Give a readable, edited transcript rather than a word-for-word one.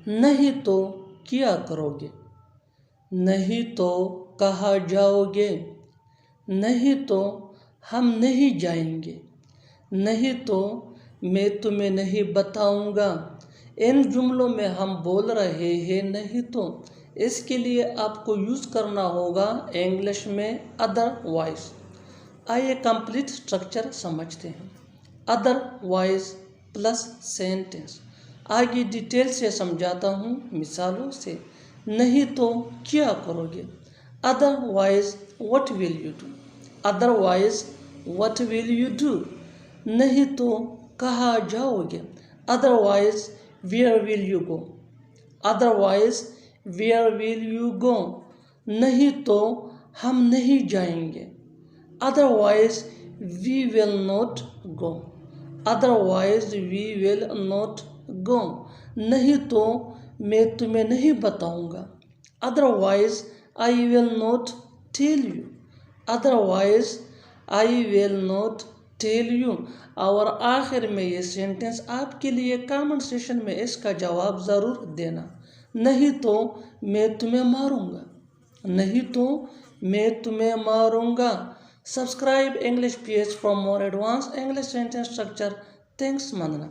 नहीं तो क्या करोगे, नहीं तो कहाँ जाओगे, नहीं तो हम नहीं जाएंगे, नहीं तो मैं तुम्हें नहीं बताऊंगा। इन जुमलों में हम बोल रहे हैं नहीं तो, इसके लिए आपको यूज़ करना होगा इंग्लिश में अदरवाइज। आइए कंप्लीट स्ट्रक्चर समझते हैं। Otherwise plus sentence. आगे डिटेल से समझाता हूँ मिसालों से। नहीं तो क्या करोगे, otherwise what will you do, otherwise what will you do. नहीं तो कहाँ जाओगे, otherwise where will you go, otherwise where will you go. नहीं तो हम नहीं जाएंगे, otherwise we will not go, otherwise we will not go. नहीं तो मैं तुम्हें नहीं बताऊंगा, otherwise I will not tell you, otherwise I will not tell you. और आखिर में ये सेंटेंस आपके लिए कमेंट सेशन में इसका जवाब ज़रूर देना। नहीं तो मैं तुम्हें मारूंगा, नहीं तो मैं तुम्हें मारूंगा। Subscribe English PH for more advanced English sentence structure. Thanks, Mandana.